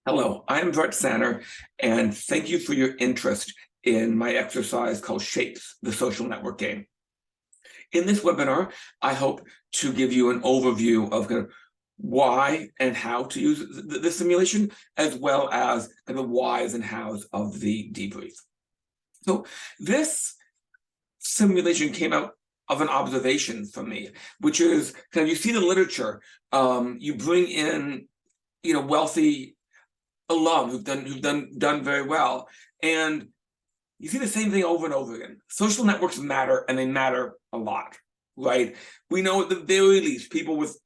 Hello, I'm Brett Sanner, and thank you for your interest in my exercise called Shapes, the Social Network Game. In this webinar, I hope to give you an overview of kind of why and how to use the simulation, as well as kind of the whys and hows of the debrief. So this simulation came out of an observation from me, which is kind of, you see the literature, you bring in, wealthy alums who've done very well, and you see the same thing over and over again. Social networks matter, and they matter a lot, right? We know at the very least people with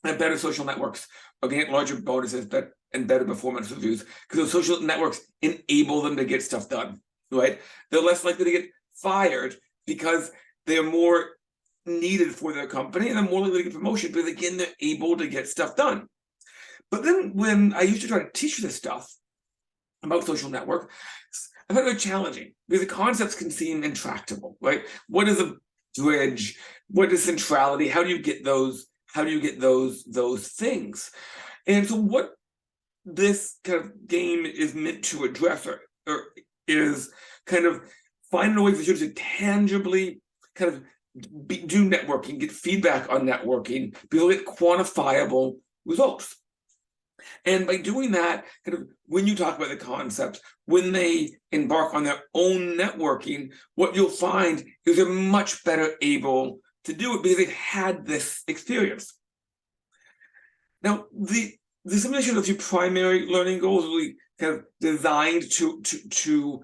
better social networks are going to get larger bonuses and better performance reviews, because those social networks enable them to get stuff done, right? They're less likely to get fired because they're more needed for their company, and they're more likely to get promotion because, again, they're able to get stuff done. But then when I used to try to teach this stuff about social network, I found it very challenging because the concepts can seem intractable, right? What is a bridge? What is centrality? How do you get those? How do you get those things? And so what this kind of game is meant to address or is kind of find a way for students to tangibly kind of do networking, get feedback on networking, be able to get quantifiable results. And by doing that, kind of when you talk about the concepts, when they embark on their own networking, what you'll find is they're much better able to do it because they've had this experience. Now, the simulation of a few primary learning goals really kind of designed to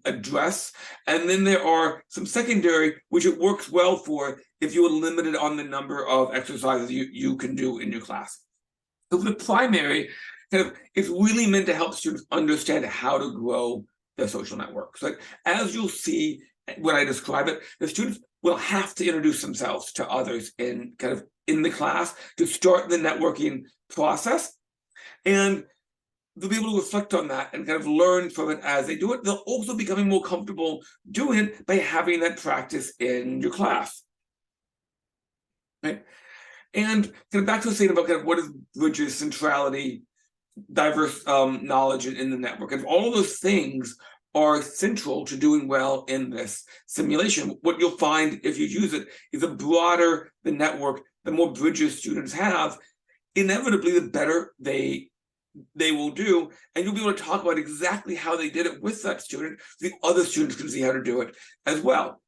address, and then there are some secondary which it works well for if you are limited on the number of exercises you can do in your class. So the primary kind of, it's really meant to help students understand how to grow their social networks. Like, as you'll see when I describe it, the students will have to introduce themselves to others in the class to start the networking process, and they'll be able to reflect on that and kind of learn from it as they do it. They'll also be becoming more comfortable doing it by having that practice in your class, right? And kind of back to the saying about kind of what is bridges, centrality, diverse knowledge in the network, and all of those things are central to doing well in this simulation. What you'll find if you use it is the broader the network, the more bridges students have, inevitably the better they will do, and you'll be able to talk about exactly how they did it with that student, so the other students can see how to do it as well.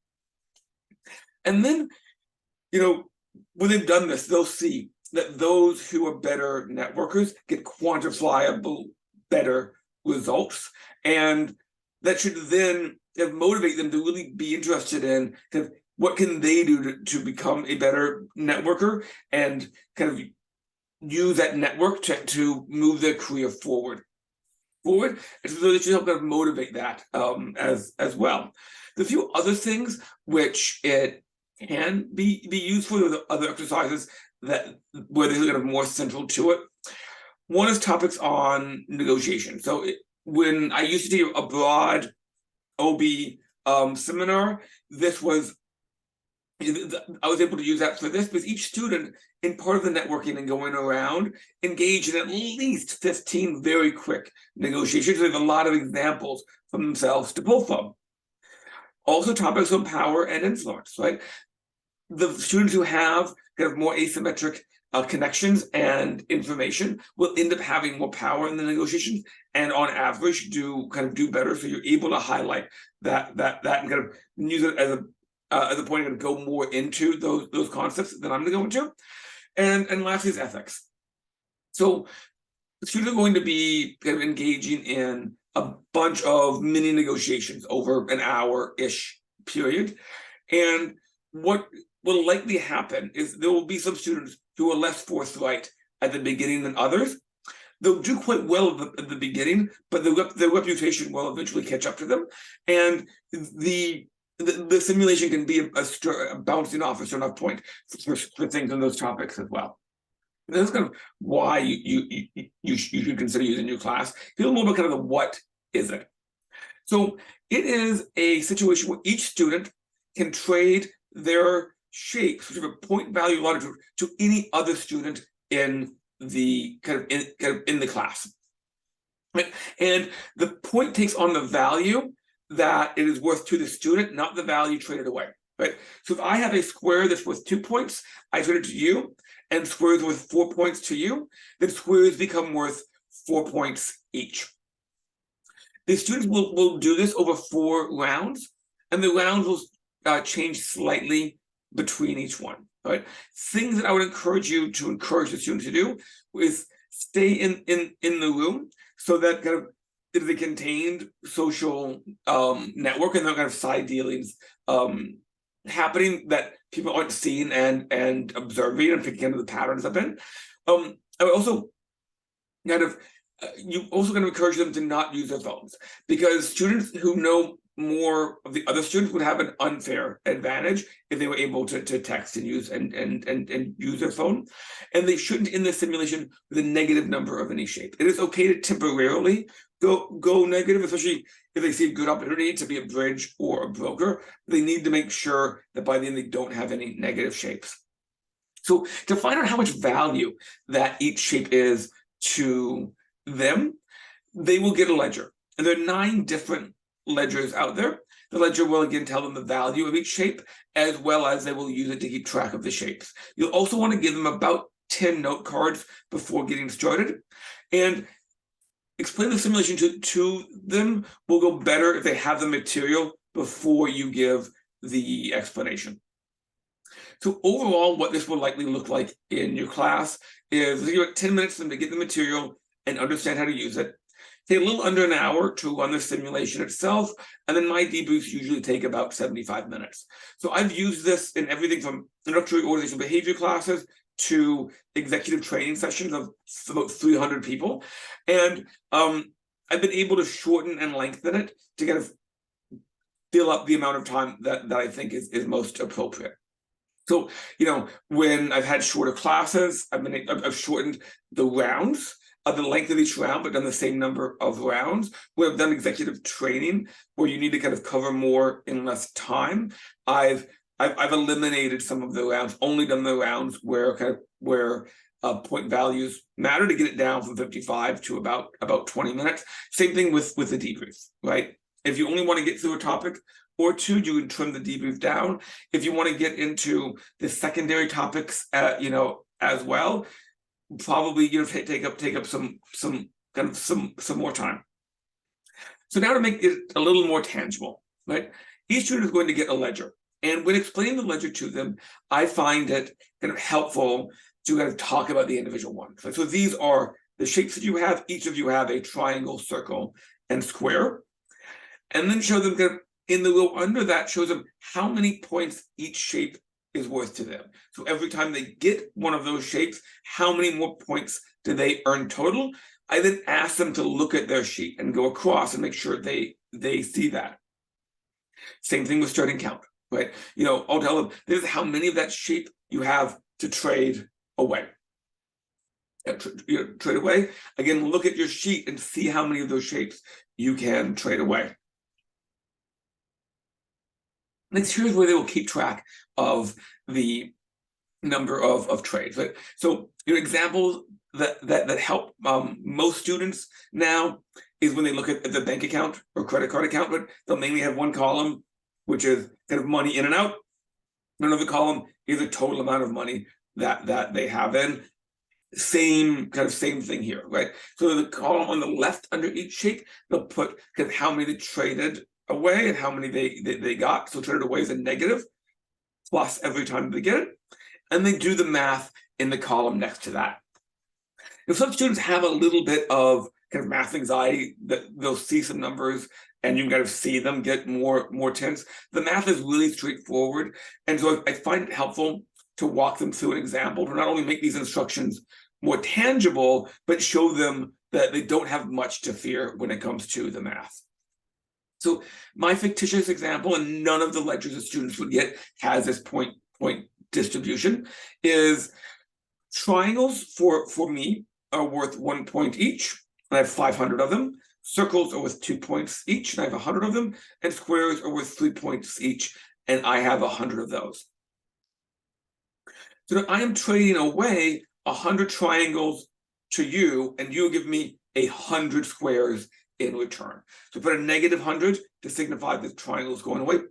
And then, when they've done this, they'll see that those who are better networkers get quantifiable better results, and that should then motivate them to really be interested in kind of what can they do to become a better networker and kind of use that network to move their career forward. And so they should help kind of motivate that as well. There's a few other things which it can be used for. The other exercises where they're kind of more central to it. One is topics on negotiation. So when I used to do a broad OB seminar, I was able to use that for this because each student in part of the networking and going around engaged in at least 15 very quick negotiations. There's a lot of examples from themselves to pull from. Also topics on power and influence, right? The students who have kind of more asymmetric connections and information will end up having more power in the negotiations, and on average do better. So you're able to highlight that and kind of use it as a point to go more into those concepts that I'm going to go into. And lastly is ethics. So the students are going to be kind of engaging in a bunch of mini negotiations over an hour-ish period. And what will likely happen is there will be some students who are less forthright at the beginning than others. They'll do quite well at the beginning, but their reputation will eventually catch up to them. And the simulation can be a bouncing off a certain point for things on those topics as well. And that's kind of why you should consider using your class. Feel more about kind of the what is it. So it is a situation where each student can trade their shapes, which have a point value longitude, to any other student in the in the class. Right? And the point takes on the value that it is worth to the student, not the value traded away. Right? So if I have a square that's worth 2 points, I trade it to you, and squares worth 4 points to you, then squares become worth 4 points each. The students will do this over 4 rounds, and the rounds will change slightly between each one. Right? Things that I would encourage you to encourage the students to do is stay in the room, so that kind of it is a contained social network, and there are kind of side dealings happening that people aren't seeing and observing and picking up the patterns of it. I would also kind of you also kind of encourage them to not use their phones, because students who know more of the other students would have an unfair advantage if they were able to text and use and use their phone. And they shouldn't in the simulation with a negative number of any shape. It is okay to temporarily go negative, especially if they see a good opportunity to be a bridge or a broker. They need to make sure that by the end they don't have any negative shapes. So to find out how much value that each shape is to them, they will get a ledger. And there are 9 different ledgers out there. The ledger will again tell them the value of each shape, as well as they will use it to keep track of the shapes. You'll also want to give them about 10 note cards before getting started. And explain the simulation to them will go better if they have the material before you give the explanation. So overall, what this will likely look like in your class is you have 10 minutes for them to get the material and understand how to use it. Take a little under an hour to run the simulation itself, and then my debriefs usually take about 75 minutes. So I've used this in everything from introductory organizational behavior classes to executive training sessions of about 300 people. And I've been able to shorten and lengthen it to kind of fill up the amount of time that I think is most appropriate. So, when I've had shorter classes, I've shortened the rounds of the length of each round, but done the same number of rounds. Where I've done executive training, where you need to kind of cover more in less time, I've eliminated some of the rounds, only done the rounds where point values matter, to get it down from 55 to about 20 minutes. Same thing with the debrief, right? If you only want to get through a topic or 2, you can trim the debrief down. If you want to get into the secondary topics, as well, probably take up some more time. So now to make it a little more tangible, right? Each student is going to get a ledger, and when explaining the ledger to them, I find it kind of helpful to kind of talk about the individual ones. So these are the shapes that you have. Each of you have a triangle, circle, and square, and then show them kind of in the row under that, shows them how many points each shape is worth to them. So every time they get one of those shapes, how many more points do they earn total? I then ask them to look at their sheet and go across and make sure they see that. Same thing with starting count, right? I'll tell them this is how many of that shape you have to trade away. Trade away. Again, look at your sheet and see how many of those shapes you can trade away. Next, here's where they will keep track of the number of trades. Right? So examples that help most students now is when they look at the bank account or credit card account, but they'll mainly have one column, which is kind of money in and out. Another column is the total amount of money that they have in. Same thing here, right? So the column on the left under each shape, they'll put kind of how many they traded away and how many they got. So traded away is a negative, plus every time they get it. And they do the math in the column next to that. If some students have a little bit of kind of math anxiety, that they'll see some numbers and you can kind of see them get more tense, the math is really straightforward. And so I find it helpful to walk them through an example to not only make these instructions more tangible, but show them that they don't have much to fear when it comes to the math. So my fictitious example, and none of the ledgers that students would get has this point distribution, is triangles for me are worth 1 point each, and I have 500 of them. Circles are worth 2 points each, and I have 100 of them. And squares are worth 3 points each, and I have 100 of those. So I am trading away 100 triangles to you, and you give me 100 squares in return. So put a -100 to signify the triangle is going away,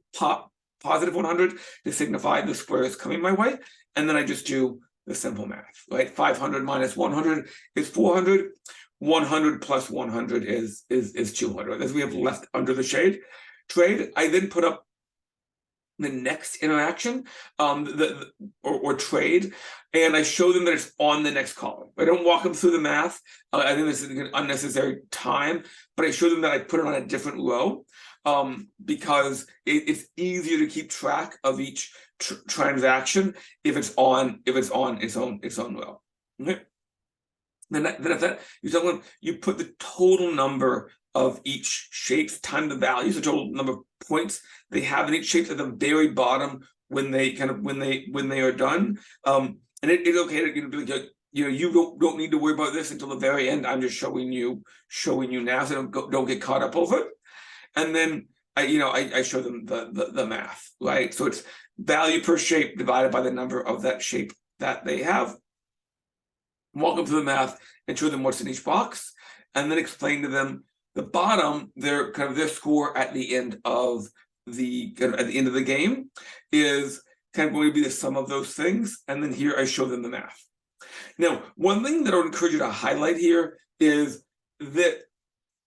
positive 100 to signify the square is coming my way, and then I just do the simple math, right? 500 minus 100 is 400. 100 plus 100 is 200. As we have left under the shade trade, I then put up the next interaction or trade, and I show them that it's on the next column. I don't walk them through the math. I think this is an unnecessary time, but I show them that I put it on a different row because it's easier to keep track of each transaction if it's on its own row. Okay. Then after that, you put the total number of each shape times the values, the total number of points they have in each shape at the very bottom when they are done. And it's okay to be like, you don't need to worry about this until the very end. I'm just showing you now, so don't get caught up over it. And then I show them the math, right? So it's value per shape divided by the number of that shape that they have. Walk them through the math and show them what's in each box, and then explain to them the bottom, their score at the end of the game is kind of going to be the sum of those things. And then here I show them the math. Now, one thing that I would encourage you to highlight here is that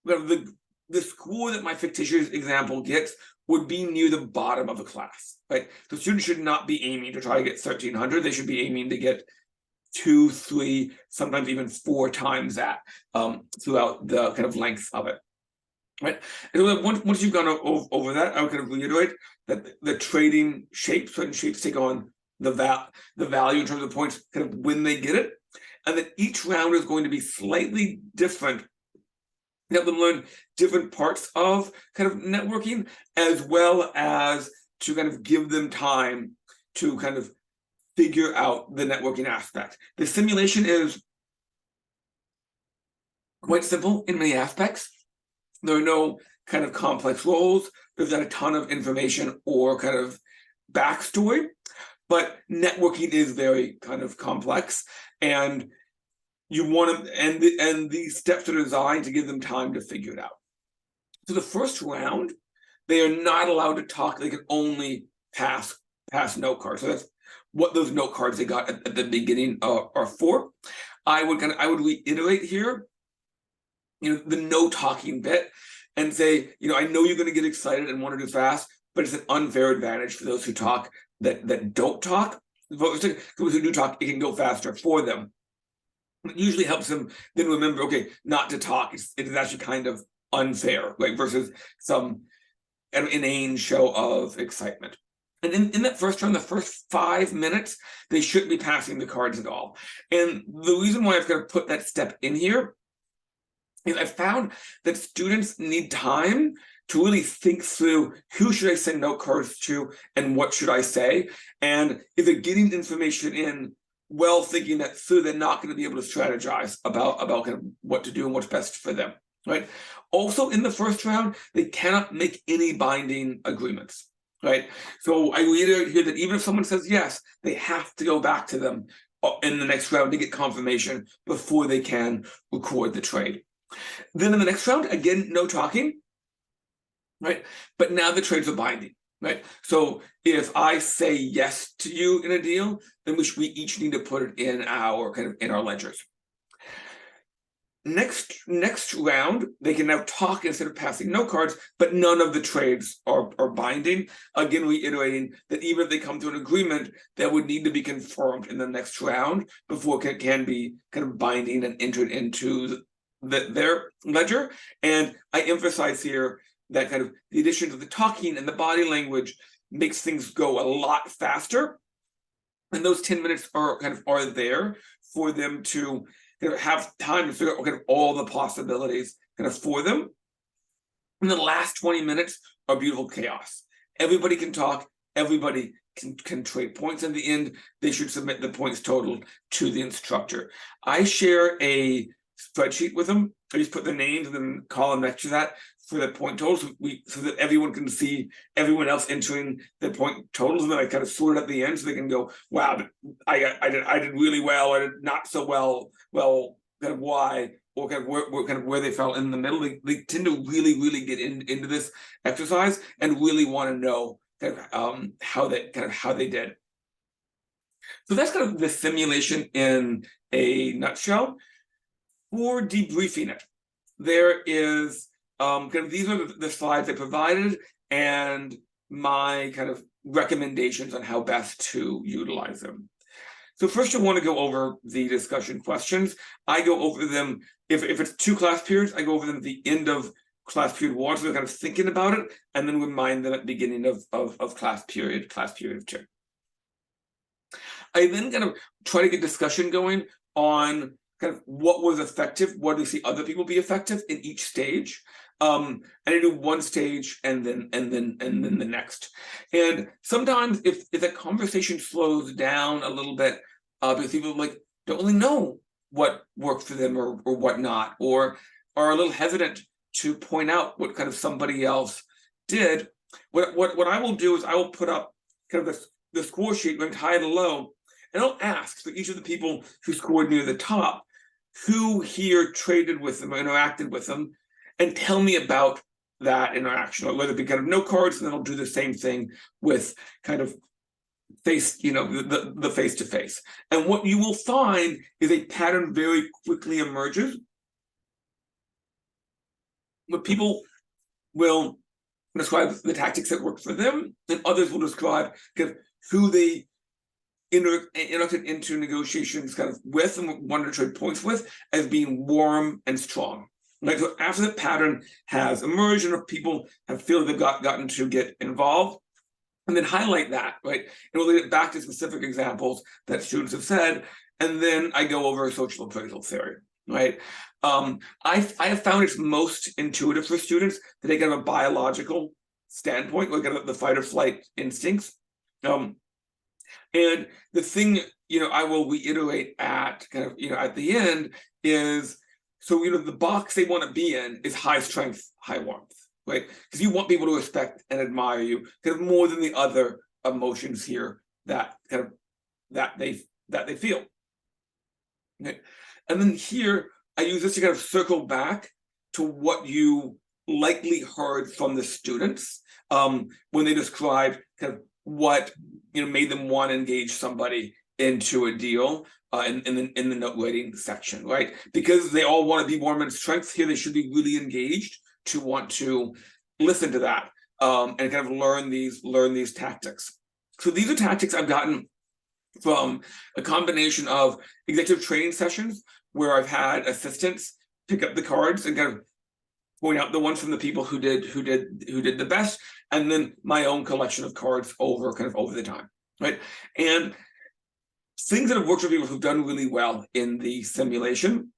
the score that my fictitious example gets would be near the bottom of the class, right? So students should not be aiming to try to get 1,300. They should be aiming to get 2, 3, sometimes even 4 times that throughout the length of it, right? And once you've gone over that, I would reiterate that the trading shapes, certain shapes take on the value in terms of points when they get it, and that each round is going to be slightly different. You have them learn different parts of networking, as well as to give them time to figure out the networking aspect. The simulation is quite simple in many aspects. There are no complex roles. There's not a ton of information or backstory, but networking is very complex, and you want to, and these steps are designed to give them time to figure it out. So the first round, they are not allowed to talk. They can only pass note cards. So that's what those note cards they got at the beginning are for. I would reiterate here, the no talking bit, and say, I know you're going to get excited and want to do fast, but it's an unfair advantage for those who talk that don't talk. Those who do talk, it can go faster for them. It usually helps them then remember, okay, not to talk. It is actually unfair, right? Versus some inane show of excitement. And in that first round, the first 5 minutes, they shouldn't be passing the cards at all. And the reason why I've got to put that step in here is I've found that students need time to really think through who should I send note cards to and what should I say. And if they're getting information in well thinking that through, they're not going to be able to strategize about what to do and what's best for them, right? Also, in the first round, they cannot make any binding agreements. Right. So I reiterate here that even if someone says yes, they have to go back to them in the next round to get confirmation before they can record the trade. Then in the next round, again, no talking. Right. But now the trades are binding. Right. So if I say yes to you in a deal, then we each need to put it in our in our ledgers. Next round, they can now talk instead of passing note cards, but none of the trades are binding. Again, reiterating that even if they come to an agreement, that would need to be confirmed in the next round before it can be binding and entered into their ledger. And I emphasize here that the addition of the talking and the body language makes things go a lot faster. And those 10 minutes are are there for them to have time to figure out all the possibilities for them. And the last 20 minutes are beautiful chaos. Everybody can talk, everybody can trade points. In the end, they should submit the points total to the instructor. I share a spreadsheet with them. I just put the names and then column next to that for the point totals, so that everyone can see everyone else entering the point totals, and then I sort it at the end so they can go, wow, I did really well, I did not so well kind of why, or kind of where they fell in the middle. They tend to really get into this exercise and really want to know kind of how they did. So that's kind of the simulation in a nutshell. For debriefing it, there is kind of, these are the slides I provided and my kind of recommendations on how best to utilize them. So first, you'll want to go over the discussion questions. I go over them, if it's 2 class periods, I go over them at the end of class period 1, so they're kind of thinking about it, and then remind them at the beginning of class period 2. I then kind of try to get discussion going on kind of what was effective, what do you see other people be effective in each stage. And I do one stage and then the next. And sometimes if the conversation slows down a little bit, because people like don't really know what worked for them or what not, or are a little hesitant to point out what kind of somebody else did. What I will do is I will put up kind of the score sheet ranked high to low, and I'll ask for each of the people who scored near the top, who here traded with them or interacted with them, and tell me about that interaction, or whether it be kind of no cards, and then I'll do the same thing with kind of face, the face-to-face. And what you will find is a pattern very quickly emerges. But people will describe the tactics that work for them, and others will describe kind of who they interacted into negotiations kind of with and wanted to trade points with as being warm and strong. Like, so after the pattern has emerged and people have feel they've gotten to get involved, and then highlight that, right? And we'll get back to specific examples that students have said, and then I go over social appraisal theory, right? I have found it's most intuitive for students to take kind of a biological standpoint, look at the fight or flight instincts. And the thing, I will reiterate at kind of, at the end is, so, the box they want to be in is high strength, high warmth, right? Because you want people to respect and admire you kind of more than the other emotions here that they feel. Okay? And then here, I use this to kind of circle back to what you likely heard from the students when they described kind of what made them want to engage somebody into a deal in the note writing section, right? Because they all want to be warm in strength here, they should be really engaged to want to listen to that and kind of learn these tactics. So these are tactics I've gotten from a combination of executive training sessions where I've had assistants pick up the cards and kind of point out the ones from the people who did the best, and then my own collection of cards over the time, right? And things that have worked for people who've done really well in the simulation,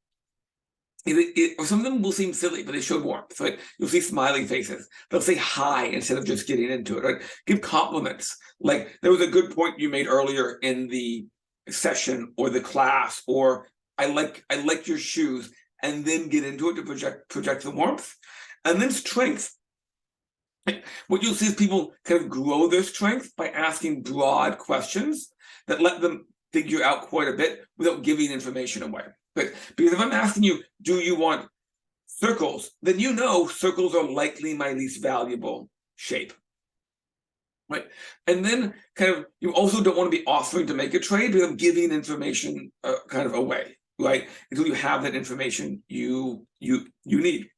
or some of them will seem silly, but they show warmth, right? You'll see smiling faces. They'll say hi instead of just getting into it, right? Give compliments. Like, there was a good point you made earlier in the session or the class, or I like your shoes, and then get into it to project the warmth. And then strength. What you'll see is people kind of grow their strength by asking broad questions that let them figure out quite a bit without giving information away. But because if I'm asking you, do you want circles, then circles are likely my least valuable shape, right? And then kind of, you also don't want to be offering to make a trade, but I'm giving information kind of away, right? Until you have that information you need.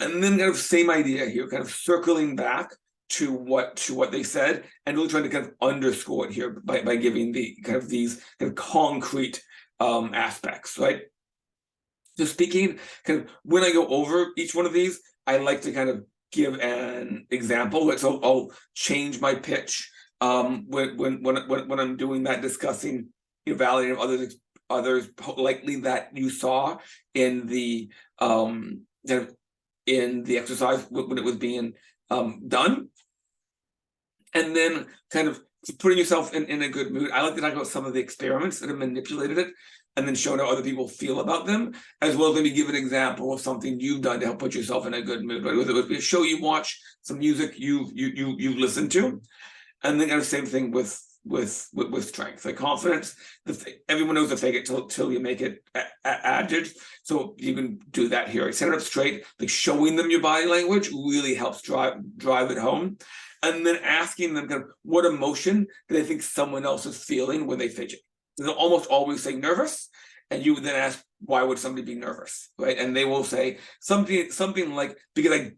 And then kind of same idea here, kind of circling back to what they said, and really trying to kind of underscore it here by giving the kind of these kind of concrete aspects, right? So speaking, kind of when I go over each one of these, I like to kind of give an example. So I'll change my pitch when I'm doing that, discussing, validating others likely that you saw in the in the exercise when it was being done. And then kind of putting yourself in a good mood. I like to talk about some of the experiments that have manipulated it, and then showing how other people feel about them, as well as maybe give an example of something you've done to help put yourself in a good mood. Right? Whether it be a show you watch, some music you listen to, and then kind of same thing with strength. Like confidence, everyone knows the fake it till you make it adage. So you can do that here. Stand up straight, like showing them your body language really helps drive it home. And then asking them kind of what emotion do they think someone else is feeling when they fidget. They'll almost always say nervous, and you would then ask, why would somebody be nervous, right? And they will say something like, because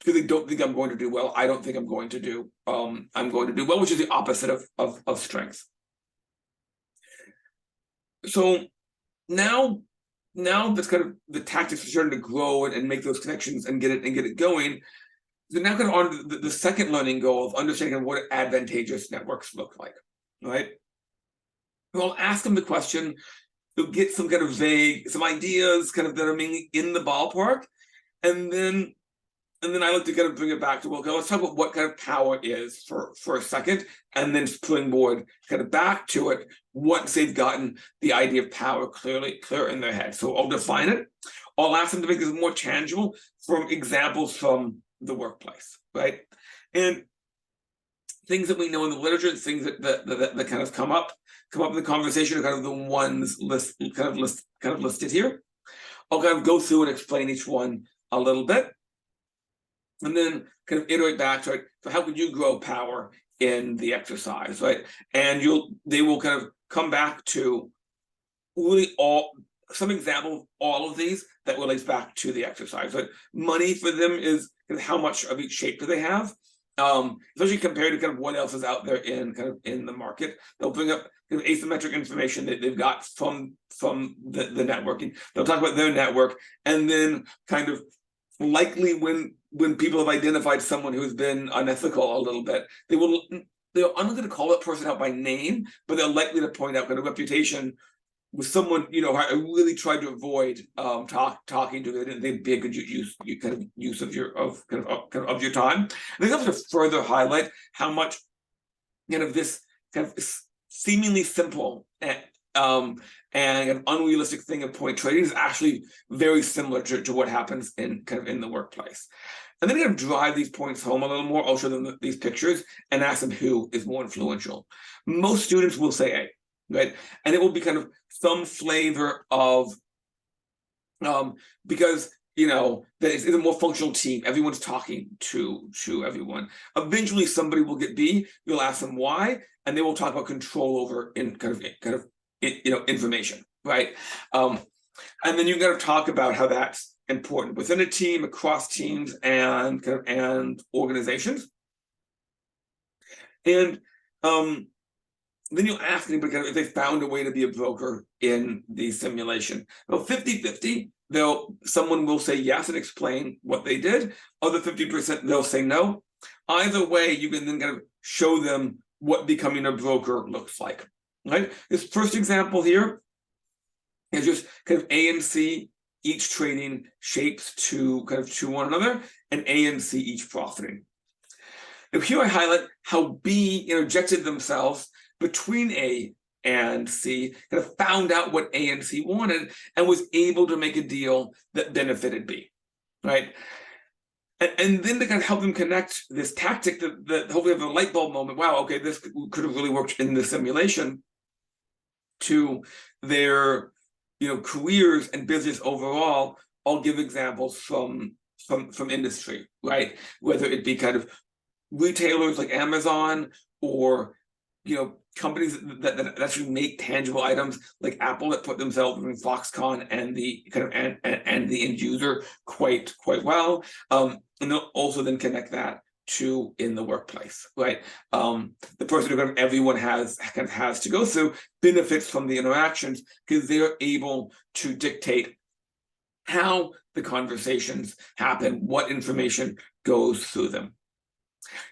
they don't think I'm going to do well. I don't think I'm going to do well, which is the opposite of strength. So now that's kind of the tactics are starting to grow and make those connections and get it going. So now kind of on the second learning goal of understanding what advantageous networks look like, right? Well, ask them the question. You'll get some kind of some ideas kind of that are mainly in the ballpark, and then I like to kind of bring it back to, well, okay, let's talk about what kind of power is for a second, and then springboard kind of back to it once they've gotten the idea of power clear in their head. So I'll define it. I'll ask them to make this more tangible from examples from the workplace, right? And things that we know in the literature, things that kind of come up in the conversation are kind of the ones listed here. I'll kind of go through and explain each one a little bit, and then kind of iterate back to it. So how could you grow power in the exercise, right? And they will kind of come back to really some example of all of these that relates back to the exercise. But money for them is kind of how much of each shape do they have, especially compared to kind of what else is out there in the market. They'll bring up kind of asymmetric information that they've got from the networking. They'll talk about their network, and then kind of likely when people have identified someone who's been unethical a little bit, they're unlikely to call that person out by name, but they're likely to point out kind of reputation with someone, I really tried to avoid talking to. They didn't think it'd be a good use of your time. I think that was to further highlight how much this kind of seemingly simple and an unrealistic thing of point trading is actually very similar to what happens in the workplace. And then kind of drive these points home a little more. I'll show them these pictures and ask them who is more influential. Most students will say A. Right, and it will be kind of some flavor of because that it's a more functional team. Everyone's talking to everyone. Eventually, somebody will get B. You'll ask them why, and they will talk about control over information, right? And then you got to talk about how that's important within a team, across teams, and organizations, and then you'll ask anybody if they found a way to be a broker in the simulation. Well, 50-50, someone will say yes and explain what they did. Other 50%, they'll say no. Either way, you can then kind of show them what becoming a broker looks like, right? This first example here is just kind of A and C, each trading shapes to one another, and A and C each profiting. Now here I highlight how B interjected themselves between A and C, kind of found out what A and C wanted and was able to make a deal that benefited B, right? And then to kind of help them connect this tactic that hopefully have a light bulb moment. Wow, okay, this could have really worked in the simulation, to their careers and business overall. I'll give examples from industry, right? Whether it be kind of retailers like Amazon, or companies that actually make tangible items like Apple, that put themselves in Foxconn and the and the end user quite well, and they'll also then connect that to in the workplace, right? The person who everyone has to go through benefits from the interactions because they're able to dictate how the conversations happen, what information goes through them.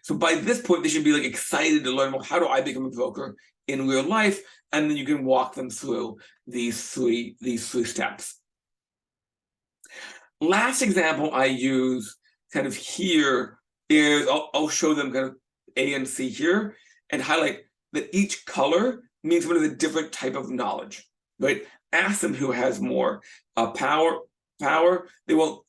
So by this point, they should be excited to learn, well, how do I become a broker in real life? And then you can walk them through these three steps. Last example I use here is I'll show them A and C here and highlight that each color means one of the different type of knowledge, right? Ask them who has more power. They will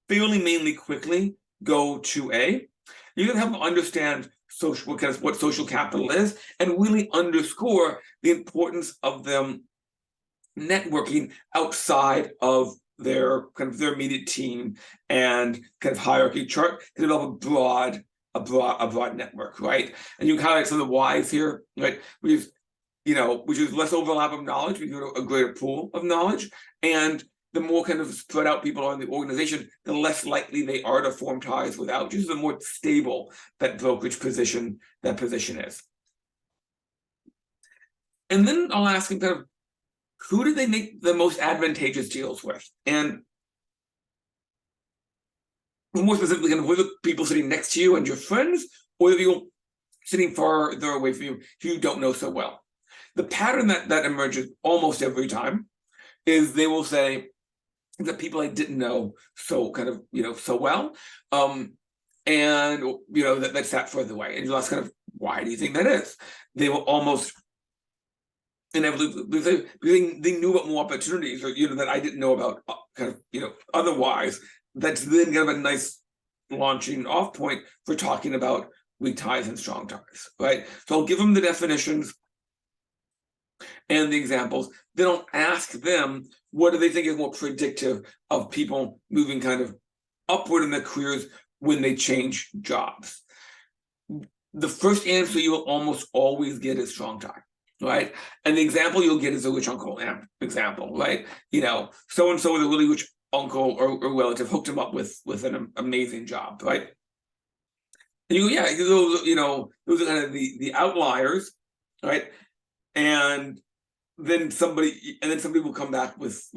fairly mainly quickly go to A. You can help them understand what social capital is, and really underscore the importance of them networking outside of their immediate team and kind of hierarchy chart to develop a broad network, right? And you highlight some of the whys here, right? Which is less overlap of knowledge, we do a greater pool of knowledge, and the more kind of spread out people are in the organization, the less likely they are to form ties without, just the more stable that brokerage position is. And then I'll ask him kind of, who do they make the most advantageous deals with? And more specifically, kind of, were the people sitting next to you and your friends, or the people sitting farther away from you who you don't know so well? The pattern that emerges almost every time is they will say, the people I didn't know so well, and that sat further away. And you'll ask kind of, why do you think that is? They will almost inevitably say, because they knew about more opportunities, or that I didn't know about, otherwise. That's then kind of a nice launching off point for talking about weak ties and strong ties, right? So I'll give them the definitions and the examples. Then I'll ask them, what do they think is more predictive of people moving kind of upward in their careers when they change jobs? The first answer you will almost always get is strong tie, right? And the example you'll get is a rich uncle example, right? So-and-so with a really rich uncle or relative hooked him up with an amazing job, right? And you go, yeah, those are kind of the outliers, right? And then somebody will come back with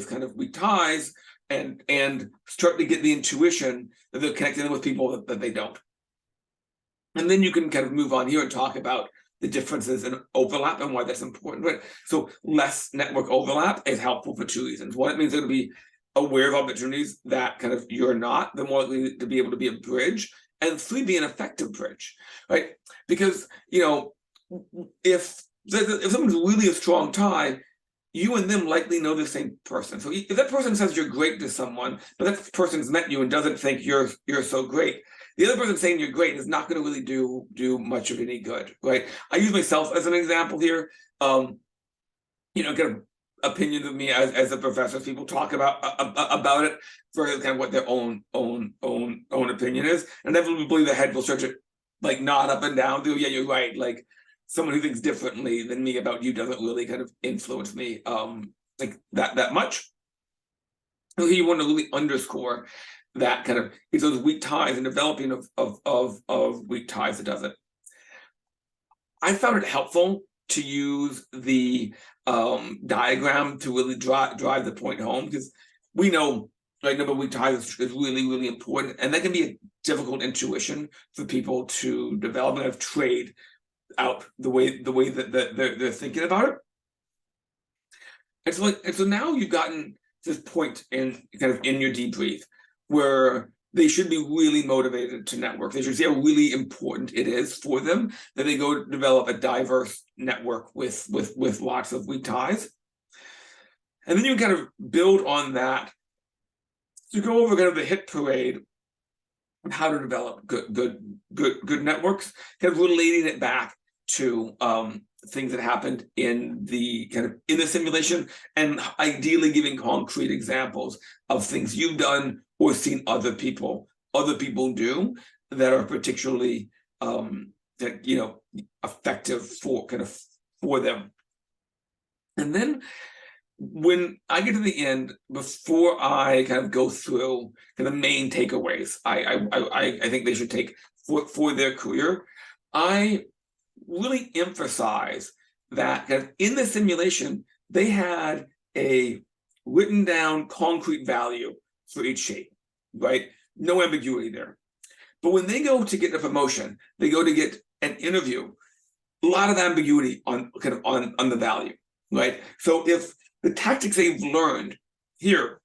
kind of weak ties and start to get the intuition that they're connecting with people that they don't. And then you can kind of move on here and talk about the differences in overlap and why that's important, right? So less network overlap is helpful for two reasons. One, it means they're going to be aware of opportunities that kind of you're not, they're more likely to be able to be a bridge, and three, be an effective bridge, right? Because, if someone's really a strong tie, you and them likely know the same person. So if that person says you're great to someone, but that person's met you and doesn't think you're so great, the other person saying you're great is not going to really do much of any good, right? I use myself as an example here. Kind of opinions of me as a professor. People talk about it for kind of what their own opinion is, and inevitably the head will start to like nod up and down. Do yeah, you're right. Like someone who thinks differently than me about you doesn't really kind of influence me like that much. So you want to really underscore that kind of it's those weak ties and developing of weak ties that does it. I found it helpful to use the diagram to really drive the point home, because we know number weak ties is really, really important, and that can be a difficult intuition for people to develop and have trade out the way that they're thinking about it. And so now you've gotten this point in your debrief where they should be really motivated to network. They should see how really important it is for them that they go develop a diverse network with lots of weak ties. And then you kind of build on that to go over kind of the hit parade of how to develop good networks, kind of relating it back to things that happened in the simulation, and ideally giving concrete examples of things you've done or seen other people do that are particularly effective for them. And then when I get to the end, before I kind of go through the main takeaways I think they should take for their career, I really emphasize that in the simulation, they had a written down concrete value for each shape, right? No ambiguity there. But when they go to get a promotion, they go to get an interview, a lot of ambiguity on the value, right? So if the tactics they've learned here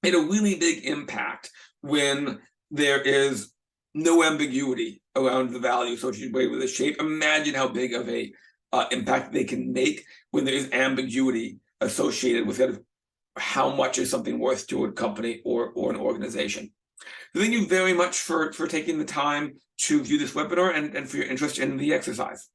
made a really big impact when there is no ambiguity around the value associated with the shape, imagine how big of a impact they can make when there is ambiguity associated with how much is something worth to a company or an organization. Thank you very much for taking the time to view this webinar and for your interest in the exercise.